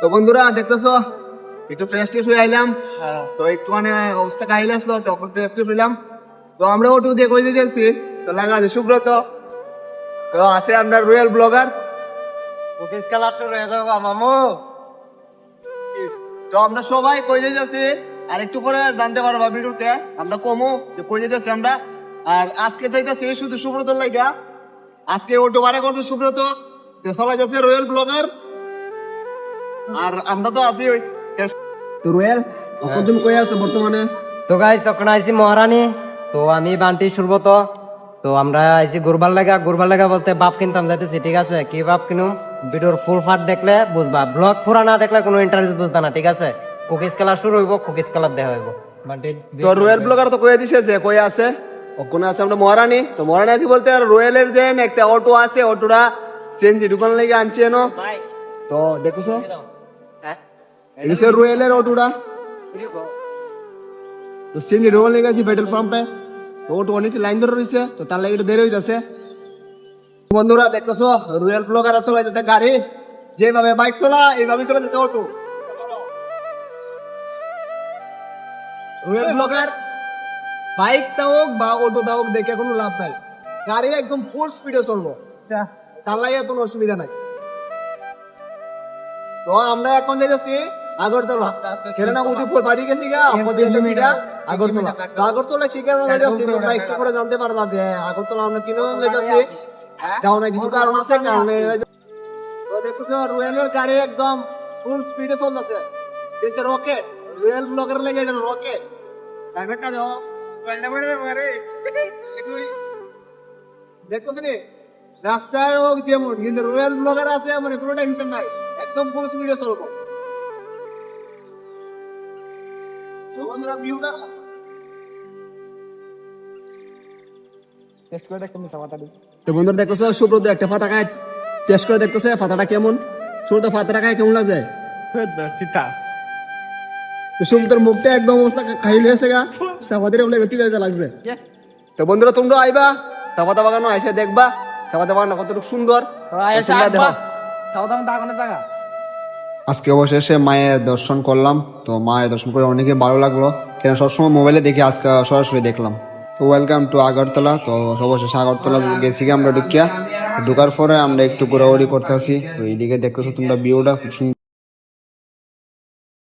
তো বন্ধুরা দেখতেছো একটু ফ্রেশ ট্রেশ হয়ে আইলাম। তো একটু মানে অবস্থা কাহিল আসলো, তখন ফ্রেশ ট্রেশ হইলাম। তো আমরা ওটু দিয়ে করে দিতেছি। তো লাগা আছে সুব্রত, তো আছে আমরা রয়্যাল ব্লগার। মুকেশ খেলা শুরু হয়ে যাবো মামু। তো আমরা সবাই কই যাচ্ছি, আর একটু পরে জানতে পারবা ভিডিওতে আমরা কমো যে কই যাচ্ছি আমরা। আর আজকে যাইতেছি শুধু সুব্রতর লাইগা, আজকে অটো ভাড়া করছে সুব্রত, তো সবাই যাচ্ছে রয়্যাল ব্লগার। আর আমরা তো আছি ওই তো রয়্যাল। এখন তুমি কই আছো বর্তমানে? তো গাইস তখন আইছি মহারানী। তো আমি বান্টি সুব্রত। তো আমরা আইছি ঘুরবার লাগা বলতে বাপ কিনতাম যাইতেছি, ঠিক আছে? কি বাপ কিনুম ভিডিওর ফুল ফাট দেখলে বুঝবা, ব্লগ পুরা না দেখলে কোনো ইন্টারেস্ট বুঝতা না, ঠিক আছে? কুকিজ খেলা শুরু হইব, কুকিজ খেলার দেখা হইব। বান্টি তো রয়্যাল ব্লগার তো কয়ে দিছে যে কই আছে, ওখানে আছে আমরা মহারানী। তো মহারানী আছি বলতে আর রয়্যালের যে একটা অটো আছে, অটোটা সিএনজি ঢুকান লাগে আনছি এনো। তো দেখছো এটা রয়্যালের অটোটা, তো সিএনজি ঢুকান লাগে আছি পেট্রোল পাম্পে। তো অটো অনেক লাইন ধরে রয়েছে, তো তার লাগে একটু দেরি হইতাছে। বন্ধুরা দেখতেছো রয়্যাল ব্লগার আসলে হইতাছে গাড়ি, যেভাবে বাইক চলা এইভাবে চলে যাচ্ছে অটো। রয়্যাল ব্লগার বাইক হোক বা অটো হোক দেখে কোনো লাভ নাই, গাড়ি একদম ফুল স্পিডে চলবো, চালাই কোনো অসুবিধা নাই। তো আমরা এখন যাইতেছি আগরতলা, কেননা উদয়পুর বাড়ি গেছি গা আগরতলা। তো আগরতলা কি কারণে যাইতেছি তোমরা একটু করে জানতে পারবা যে আগরতলা আমরা তিনজন যাইতেছি, যাও না কিছু কারণ আছে কারণে। তো দেখছো রয়্যালের গাড়ি একদম ফুল স্পিডে চলতেছে, দিছে রকেট। রয়্যাল ব্লগার লাগে এটা রকেট। ড্রাইভারটা দাও দেখতেছি নি রাস্তার হোক যেমন, কিন্তু রয়্যাল ব্লগার আছে মানে কোনো টেনশন নাই, একদম ফুল স্পিডে চলবো। তো বন্ধুরা ভিউটা টেস্ট করে দেখতেছি ফাতাটা। তো বন্ধুরা দেখতেছো সুব্রত একটা ফাতা খায়, টেস্ট করে দেখতেছে ফাতাটা কেমন। সুব্রত ফাতাটা খায় কেমন লাগে? তো সুব্রতর মুখটা একদম অবস্থা খাইল হয়েছে গা, সাফাদের বলে গতি দিতে লাগছে। তো বন্ধুরা তোমরা আইবা চাপাতা বাগানো এসে দেখবা চাপাতা বাগানটা কতটুকু সুন্দর। আজকে অবশেষে মায়ের দর্শন করলাম। তো মায়ের দর্শন করে অনেকে ভালো লাগলো, কেন সবসময় মোবাইলে দেখি, আজকে সরাসরি দেখলাম। তো ওয়েলকাম টু আগরতলা। তো অবশেষে আগরতলা গেছি আমরা ঢুকিয়া, ঢুকার পরে আমরা একটু ঘোরাঘুরি করতে আসি। তো এইদিকে দেখতেছো তোমরা ভিউটা খুব সুন্দর।